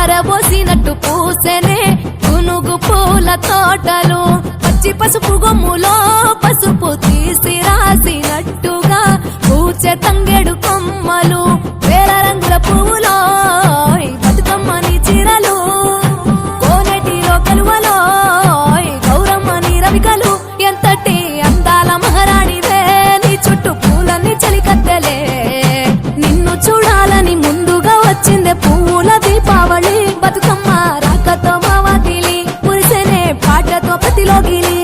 ఆరబోసినట్టు పూసెనే గునుగు పూల తోటలు పచ్చి పసుపు గొమ్ములో పసుపు తీసి రాసినట్టుగా పూచె తంగెడు కొమ్మలు వేల రంగుల పువ్వులో బతుకమ్మని చీరలు కోనేటిలో కలువలో గౌరమ్మని రవికలు ఎంతటి అందాల మహారాణివే నీ చుట్టూ పూలన్నీ చలికత్తెలే నిన్ను చూడాలని ముందుగా వచ్చిందే పువ్వుల దీపావళి బతుకమ్మ రాకతో మావాకిలి పురిసెనే పాటతో ప్రతిలోగిలి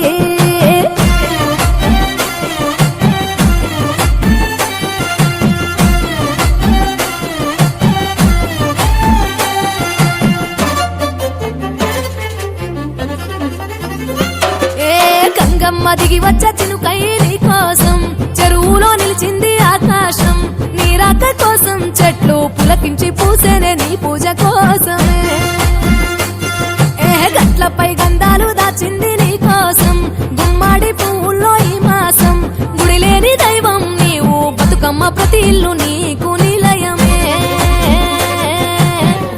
గంగమ్మ దిగి వచ్చ చినుకై నీ కోసం చెరువులో నిలిచింది ఆకాశం నీ రాక కోసం చెట్లు పులకించి పూసేనే నీ పూజ కోసమే గట్లపై గంధాలు దాచింది నీ కోసం గుమ్మాడి పువ్వుల్లో ఈ మాసం గుడిలేని దైవం నీవు బతుకమ్మ ప్రతి ఇల్లు నీకు నిలయమే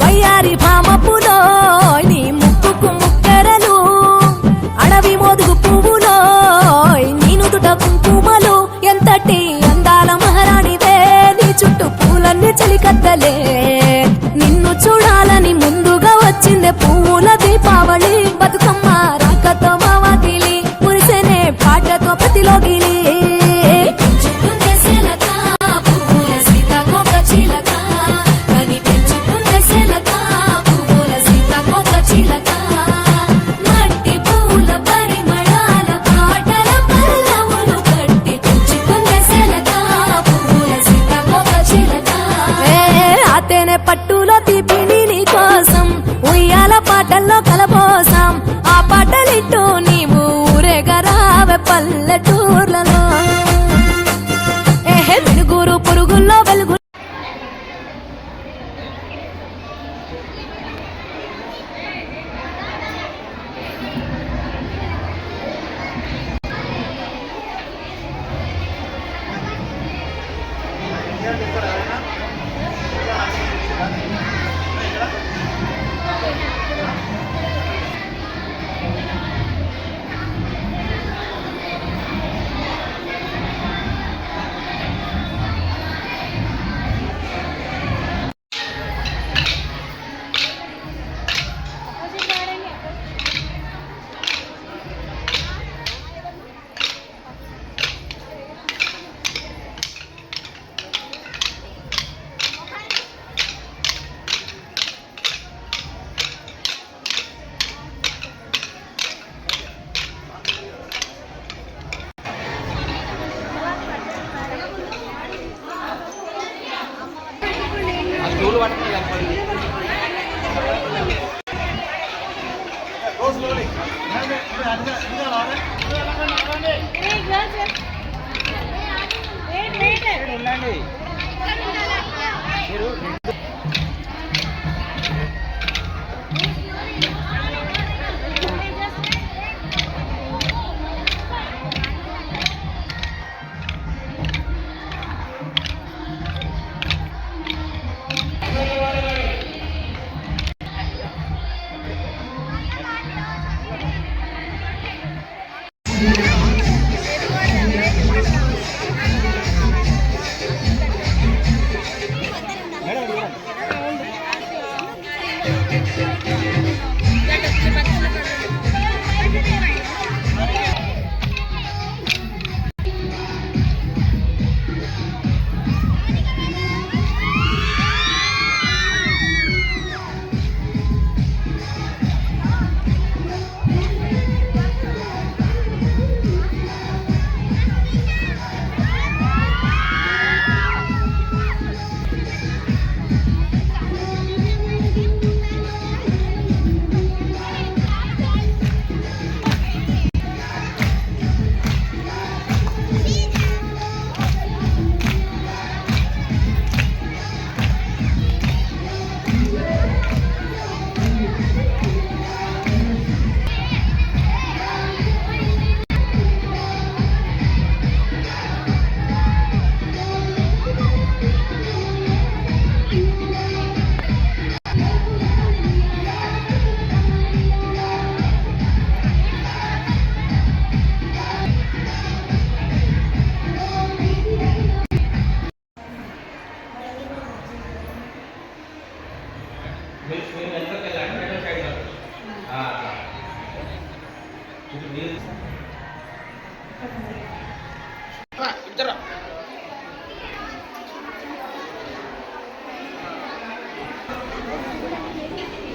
వయ్యారి భామపులో నీ ముక్కుకు ముక్కెరలు అడవి మోదుగు పువ్వులో నీ నుదుట కుంకుమలు ఎంతటి అందాల మహారాణివే నీ చుట్టూ పూలన్నీ చలికత్తలే నిన్ను చూడాలని ముందుగా వచ్చిందే పువ్వుల దీపావళి బతుకమ్మ రాకతో మావాకిలి పురిసెనే పాటతో ప్రతిలోగిలి పట్టులో తీపిని నీ కోసం ఉయ్యాల పాటల్లో కలబోసాం ఆ పాటలిట్టు నీవు ఊరేగరావే పల్లెటూర్లలో వెలుగురు పురుగుల్లో వెలుగు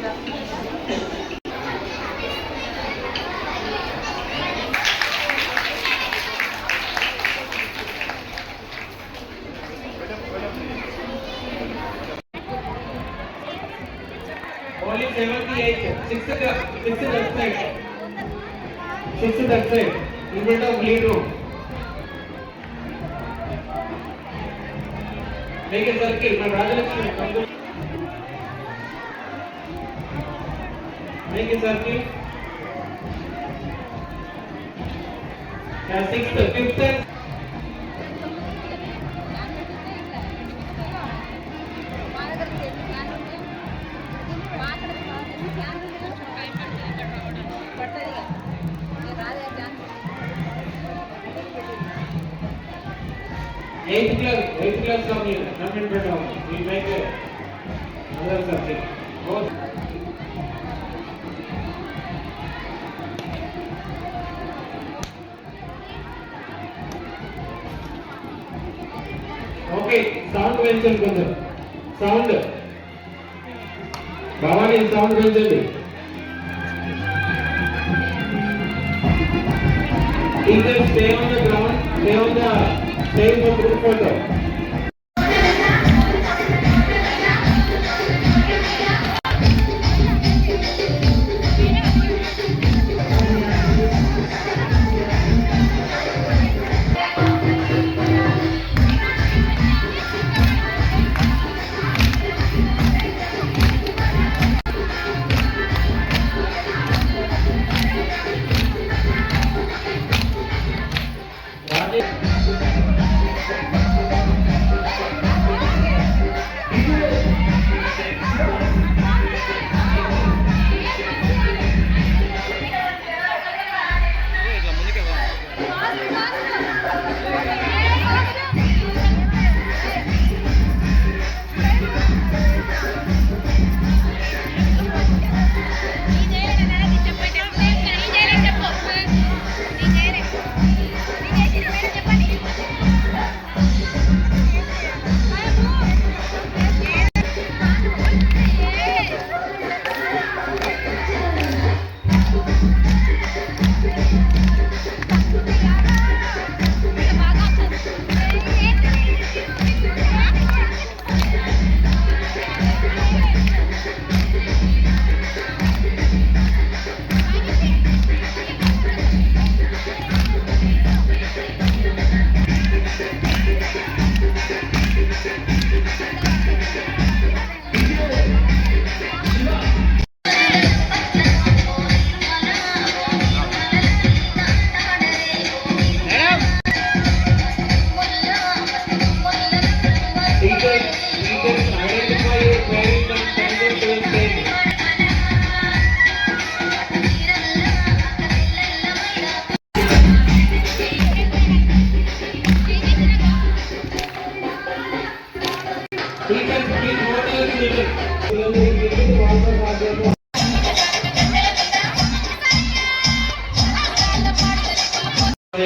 Only 78, 6 that side. 6 that side. In front of lead room. Make a circle. My brother, make a circle. Yeah, 6th, 5th. Eighth class complete. Come in better. We make another subject. Both. Okay, sound mention brother. Sound. Bhavani, sound mention. Teachers stay on the ground. Stay on the. Stay for group photo.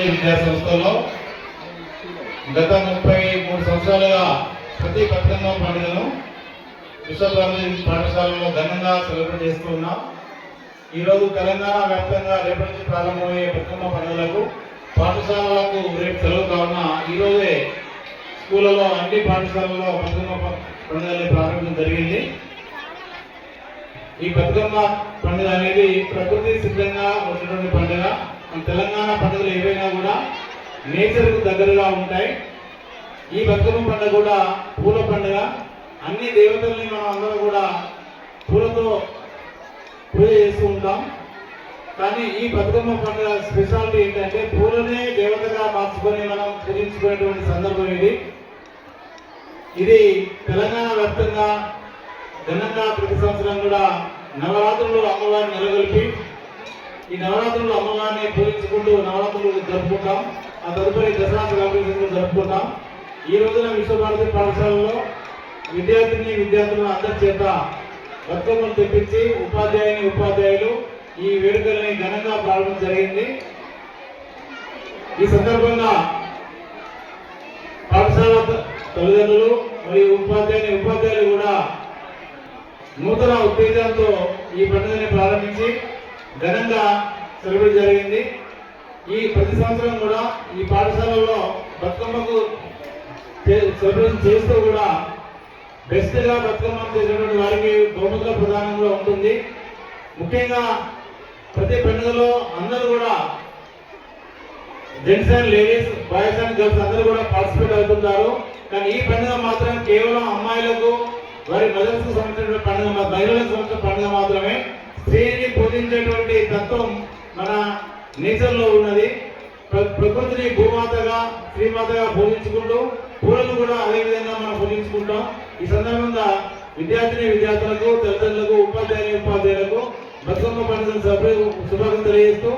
విద్యా సంస్థలో గత 33 సంవత్సరాలుగా ప్రతి బతుకమ్మ పండుగను విశ్వబ్రహ్మదేవి పాఠశాలలో ఘనంగా celebrate చేస్తూ ఉన్నాం. ఈరోజు తెలంగాణ వ్యాప్తంగా రేపటి నుంచి ప్రారంభమయ్యే బతుకమ్మ పండుగలకు పాఠశాలలకు రేపు సెలవు కావున ఈరోజే స్కూళ్ళలో అన్ని పాఠశాలల్లో బతుకమ్మ పండుగని ప్రారంభించడం జరిగింది. ఈ బతుకమ్మ పండుగ అనేది ప్రకృతి సిద్ధంగా వచ్చినటువంటి పండుగ. మన తెలంగాణ పండుగలు ఏవైనా కూడా నేచర్కు దగ్గరగా ఉంటాయి. ఈ బతుకమ్మ పండుగ కూడా పూల పండుగ. అన్ని దేవతల్ని మనం అందరూ కూడా పూలతో పూజ చేస్తూ ఉంటాం. కానీ ఈ బతుకమ్మ పండుగ స్పెషాలిటీ ఏంటంటే పూలనే దేవతగా మార్చుకొని మనం పూజించుకునేటువంటి సందర్భం ఇది. ఇది తెలంగాణ వ్యాప్తంగా ఘనంగా ప్రతి సంవత్సరం కూడా నవరాత్రులు అమ్మవారిని నెలకొల్పి ఈ నవరాత్రులు అమ్మవారిని పూజించుకుంటూ నవరాత్రులు జరుపుకుంటాం. ఆ తదుపరి దసరా సెలబ్రేషన్ జరుపుకుంటాం. ఈ రోజున విశ్వభారతి పాఠశాలలో విద్యార్థులను అందరి చేత బతుకమ్మలు తెప్పించి ఉపాధ్యాయులు ఈ వేడుకల్ని ఘనంగా ప్రారంభించడం జరిగింది. ఈ సందర్భంగా పాఠశాల తల్లిదండ్రులు మరియు ఉపాధ్యాయులు కూడా నూతన ఉత్తేజంతో ఈ పండుగని ప్రారంభించి ఘనంగా సెలబ్రేట్ జరిగింది. ఈ ప్రతి సంవత్సరం కూడా ఈ పాఠశాలలో బతుకమ్మకు సెలబ్రేషన్ చేస్తూ కూడా బెస్ట్ గా బతుకమ్మను చేసేటువంటి వారికి బహుమతుల ప్రధానంలో ఉంటుంది. ముఖ్యంగా ప్రతి పండుగలో అందరూ కూడా gents and ladies, boys and girls అందరూ కూడా పార్టిసిపేట్ అవుతుంటారు. కానీ ఈ పండుగ మాత్రం కేవలం అమ్మాయిలకు వారి మదర్స్ కు సంబంధించిన పండుగ, మహిళలకు సంబంధించిన పండుగ మాత్రమే. స్త్రీని పూజించేటువంటి తత్వం మన నేచర్ లో ఉన్నది. ప్రకృతిని భూమాతగా, శ్రీమాతగా పూజించుకుంటూ పూలను కూడా అదే విధంగా మనం పూజించుకుంటాం. ఈ సందర్భంగా విద్యార్థులకు, తల్లిదండ్రులకు, ఉపాధ్యాయులకు బతుకమ్మ పండుగ శుభాకాంక్షలు తెలియజేస్తూ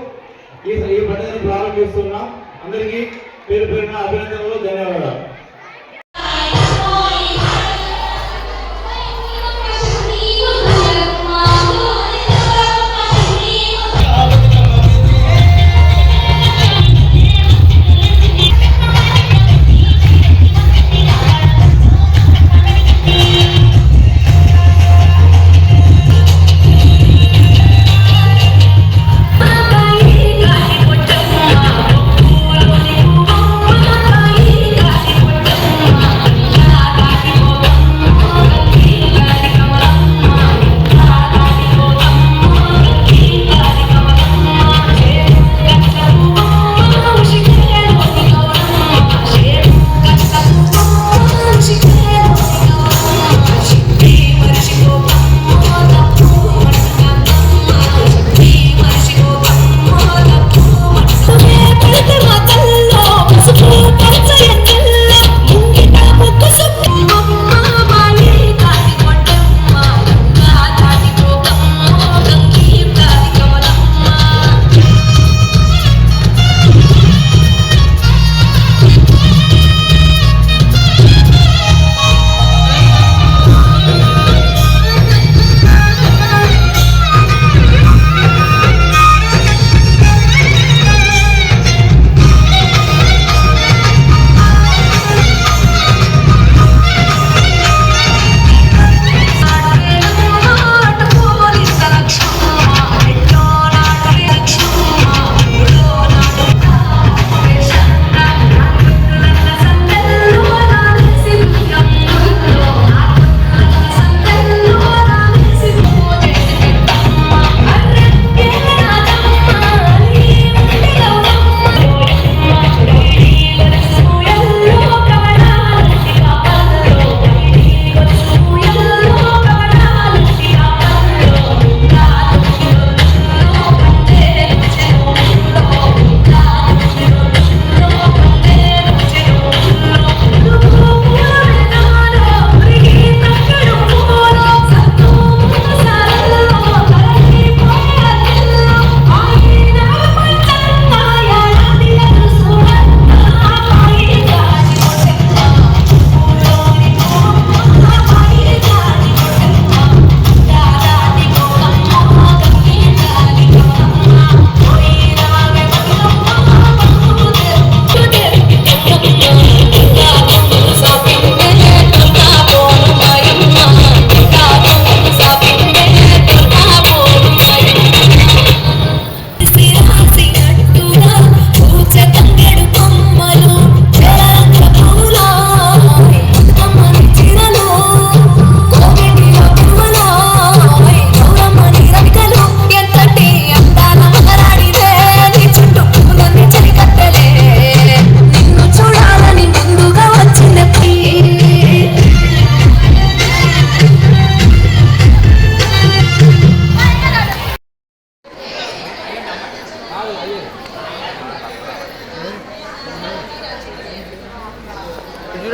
ఈ పండుగను ప్రారంభిస్తున్నాం. అందరికీ పేరు పేరున అభినందనలు, ధన్యవాదాలు.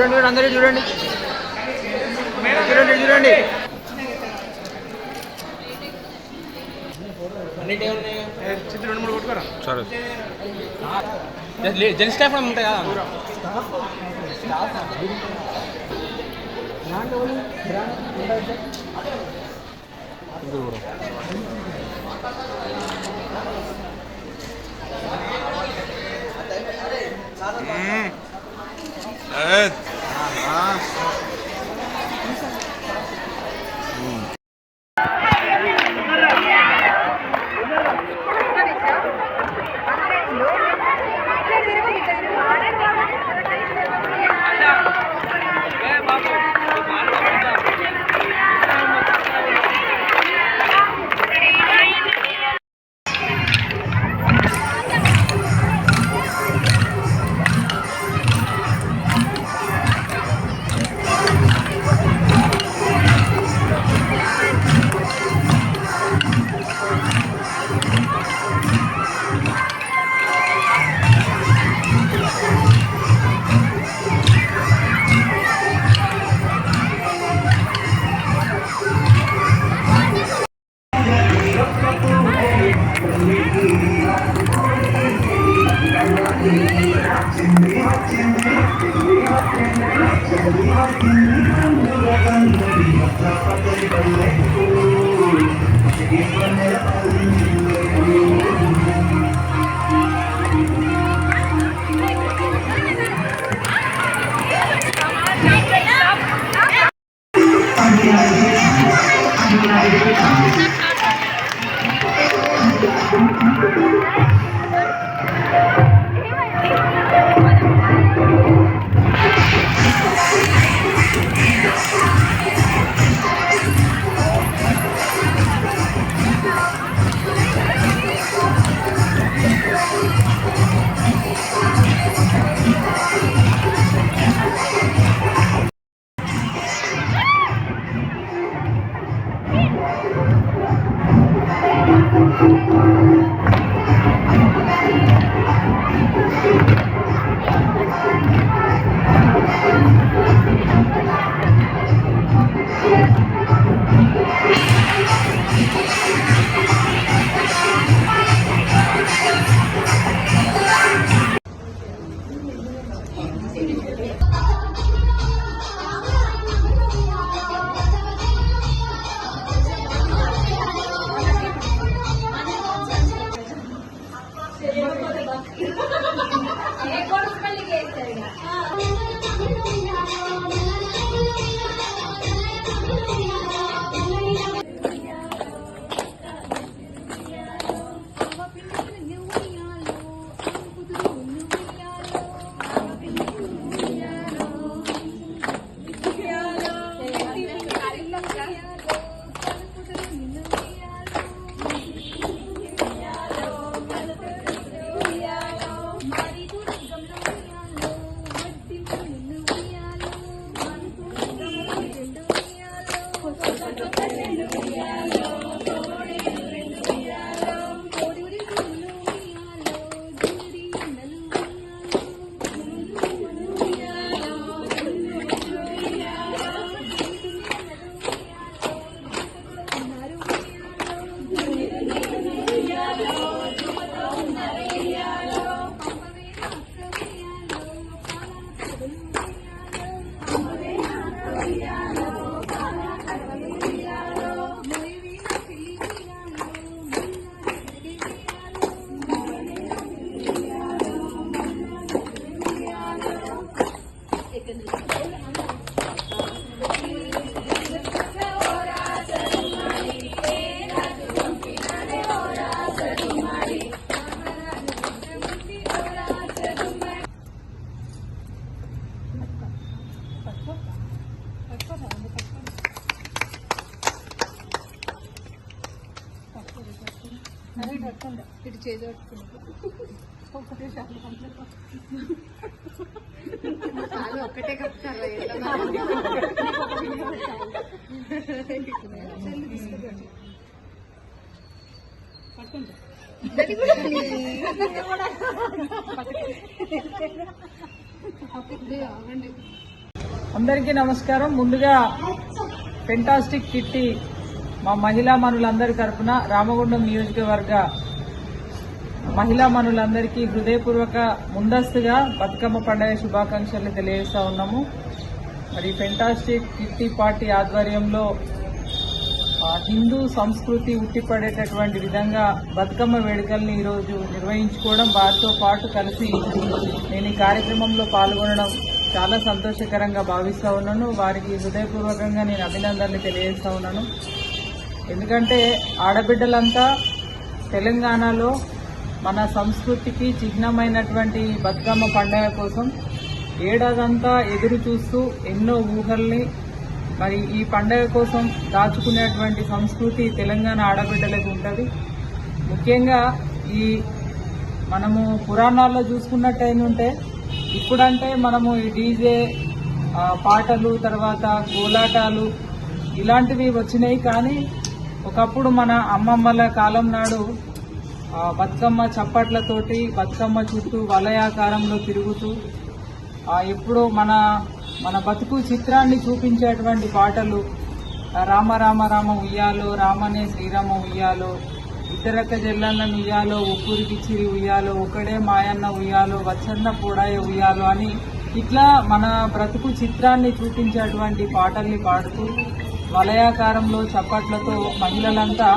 చూడండి అందరూ చూడండి చూడండి చూడండి చిత్రం 2 3 కొట్టుకోరా సరే జెన్ స్టాఫ్ ఉంటాయి కదా ఇటు చేసి ఒక్కటే ఒక్కటే కప్తారు అందరికీ నమస్కారం. ముందుగా ఫెంటాస్టిక్ కిట్టి మా మహిళా మనులందరి తరఫున రామగుండం నియోజకవర్గ మహిళా మనులందరికీ హృదయపూర్వక ముందస్తుగా బతుకమ్మ పండుగ శుభాకాంక్షలు తెలియజేస్తా ఉన్నాము. మరి ఫెంటాస్టిక్ కిట్టి పార్టీ ఆధ్వర్యంలో హిందూ సంస్కృతి ఉట్టిపడేటటువంటి విధంగా బతుకమ్మ వేడుకల్ని ఈరోజు నిర్వహించుకోవడం, వారితో పాటు కలిసి నేను ఈ కార్యక్రమంలో పాల్గొనడం చాలా సంతోషకరంగా భావిస్తూ ఉన్నాను. వారికి హృదయపూర్వకంగా నేను అభినందనలు తెలియజేస్తా ఉన్నాను. ఎందుకంటే ఆడబిడ్డలంతా తెలంగాణలో మన సంస్కృతికి చిహ్నమైనటువంటి బతుకమ్మ పండుగ కోసం ఏడాదంతా ఎదురు చూస్తూ ఎన్నో ఊహల్ని మరి ఈ పండుగ కోసం దాచుకునేటువంటి సంస్కృతి తెలంగాణ ఆడబిడ్డలకు ఉంటుంది. ముఖ్యంగా ఈ మనము పురాణాల్లో చూసుకున్నట్టయితే ఇప్పుడంటే మనము ఈ డీజే పాటలు, తర్వాత కోలాటాలు ఇలాంటివి వచ్చినాయి. కానీ ఒకప్పుడు మన అమ్మమ్మల కాలం నాడు బతుకమ్మ చప్పట్లతోటి బతుకమ్మ చుట్టూ వలయాకారంలో తిరుగుతూ ఎప్పుడో మన బతుకు చిత్రాన్ని చూపించేటువంటి పాటలు, రామ రామ రామ ఉయ్యాలో, రామనే శ్రీరామ ఉయ్యాలో, ఇద్దరక్క జల్లన్న ఉయ్యాలో, ఉప్పురికిచ్చిరి ఉయ్యాలో, ఒకడే మాయన్న ఉయ్యాలో, వచ్చన్న పూడాయ ఉయ్యాలో అని ఇట్లా మన బ్రతుకు చిత్రాన్ని చూపించేటువంటి పాటల్ని పాడుతూ వలయాకారంలో చప్పట్లతో మహిళలంతా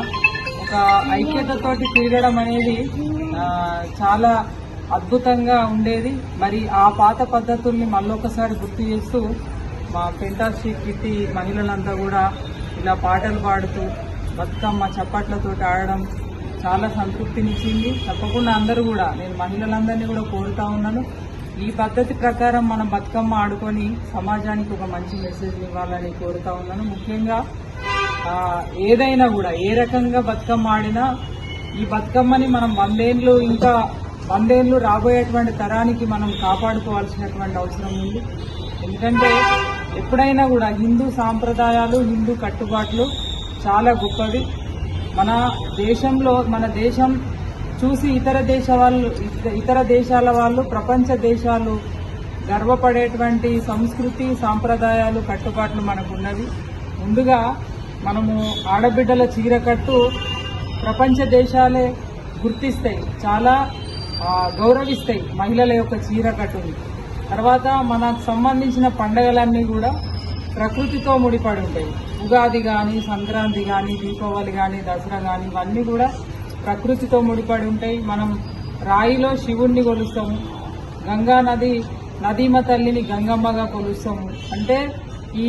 ఒక ఐక్యతతోటి తిరగడం అనేది చాలా అద్భుతంగా ఉండేది. మరి ఆ పాత పద్ధతుల్ని మళ్ళొకసారి గుర్తు చేస్తూ మా ఫెంటాస్టిక్ కిట్టి మహిళలంతా కూడా ఇలా పాటలు పాడుతూ బతుకమ్మ చప్పట్లతో ఆడడం చాలా సంతృప్తినిచ్చింది. తప్పకుండా అందరూ కూడా, నేను మహిళలందరినీ కూడా కోరుతా ఉన్నాను, ఈ పద్ధతి ప్రకారం మనం బతుకమ్మ ఆడుకొని సమాజానికి ఒక మంచి మెసేజ్ ఇవ్వాలని కోరుతా ఉన్నాను. ముఖ్యంగా ఏదైనా కూడా ఏ రకంగా బతుకమ్మ ఆడినా ఈ బతుకమ్మని మనం 100 ఏళ్ళు రాబోయేటువంటి తరానికి మనం కాపాడుకోవాల్సినటువంటి అవసరం ఉంది. ఎందుకంటే ఎప్పుడైనా కూడా హిందూ సాంప్రదాయాలు, హిందూ కట్టుబాట్లు చాలా గొప్పవి. మన దేశం చూసి ఇతర దేశాల వాళ్ళు, ప్రపంచ దేశాలు గర్వపడేటువంటి సంస్కృతి, సాంప్రదాయాలు, కట్టుబాట్లు మనకున్నవి. ముందుగా మనము ఆడబిడ్డల చీరకట్టు ప్రపంచ దేశాలే గుర్తిస్తాయి, చాలా గౌరవిస్తాయి మహిళల యొక్క చీరకట్టుని. తర్వాత మనకు సంబంధించిన పండుగలన్నీ కూడా ప్రకృతితో ముడిపడి ఉంటాయి. ఉగాది కానీ, సంక్రాంతి కానీ, దీపావళి కానీ, దసరా కానీ, ఇవన్నీ కూడా ప్రకృతితో ముడిపడి ఉంటాయి. మనం రాయిలో శివుణ్ణి కొలుస్తాము, గంగా నదీమ తల్లిని గంగమ్మగా కొలుస్తాము. అంటే ఈ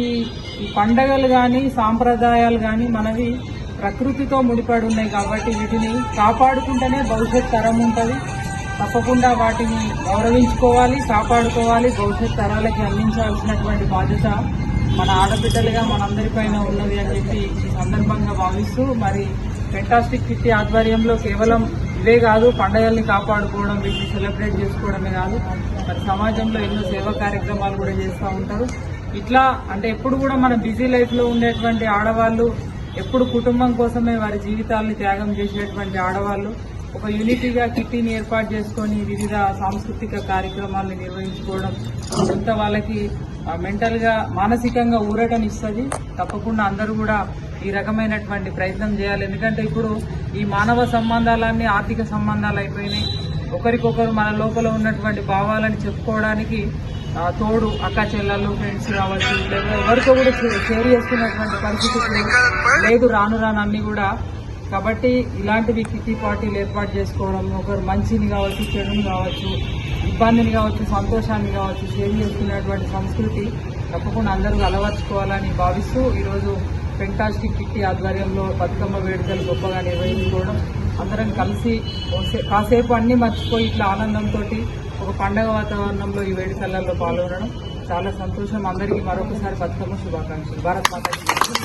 పండగలు కానీ, సాంప్రదాయాలు కానీ మనవి ప్రకృతితో ముడిపడి ఉన్నాయి. కాబట్టి వీటిని కాపాడుకుంటేనే భవిష్యత్ తరం ఉంటుంది. తప్పకుండా వాటిని గౌరవించుకోవాలి, కాపాడుకోవాలి. భవిష్యత్ తరాలకి అందించాల్సినటువంటి బాధ్యత మన ఆడబిడ్డలుగా మనందరిపైన ఉన్నది అని చెప్పి ఈ సందర్భంగా భావిస్తూ, మరి ఫెంటాస్టిక్ కిట్టి ఆధ్వర్యంలో కేవలం ఇవే కాదు, పండుగల్ని కాపాడుకోవడం, వీటిని సెలబ్రేట్ చేసుకోవడమే కాదు, మరి సమాజంలో ఎన్నో సేవా కార్యక్రమాలు కూడా చేస్తూ ఉంటారు. ఇట్లా అంటే ఎప్పుడు కూడా మన బిజీ లైఫ్ లో ఉండేటువంటి ఆడవాళ్ళు, ఎప్పుడు కుటుంబం కోసమే వారి జీవితాలను త్యాగం చేసేటువంటి ఆడవాళ్ళు ఒక యూనిటీగా కిట్టీని ఏర్పాటు చేసుకొని వివిధ సాంస్కృతిక కార్యక్రమాలను నిర్వహించుకోవడం కొంత వాళ్ళకి మెంటల్ గా, మానసికంగా ఊరటనిస్తుంది. తప్పకుండా అందరూ కూడా ఈ రకమైనటువంటి ప్రయత్నం చేయాలి. ఎందుకంటే ఇప్పుడు ఈ మానవ సంబంధాలన్నీ ఆర్థిక సంబంధాలు అయిపోయినాయి. ఒకరికొకరు మన లోపల ఉన్నటువంటి భావాలను చెప్పుకోవడానికి తోడు అక్క చెల్లెళ్ళు, ఫ్రెండ్స్ కావచ్చు, లేదా ఎవరితో కూడా షేర్ చేసుకున్నటువంటి పరిస్థితి లేదు రాను అన్ని కూడా. కాబట్టి ఇలాంటివి కిట్టి పార్టీలు ఏర్పాటు చేసుకోవడం, ఒకరు మంచిని కావచ్చు, చెడుని కావచ్చు, ఇబ్బందిని కావచ్చు, సంతోషాన్ని కావచ్చు షేర్ చేసుకునేటువంటి సంస్కృతి తప్పకుండా అందరూ అలవర్చుకోవాలని భావిస్తూ ఈరోజు ఫెంటాస్టిక్ కిట్టి ఆధ్వర్యంలో బతుకమ్మ వేడుకలు గొప్పగా నిర్వహించుకోవడం, అందరం కలిసి కాసేపు అన్ని మర్చిపోయి ఇట్లా ఆనందంతో ఒక పండగ వాతావరణంలో ఈ వేడుకలలో పాల్గొనడం చాలా సంతోషం. అందరికీ మరొకసారి బతుకమ్మ శుభాకాంక్షలు. భారత్ మాతా కీ జై.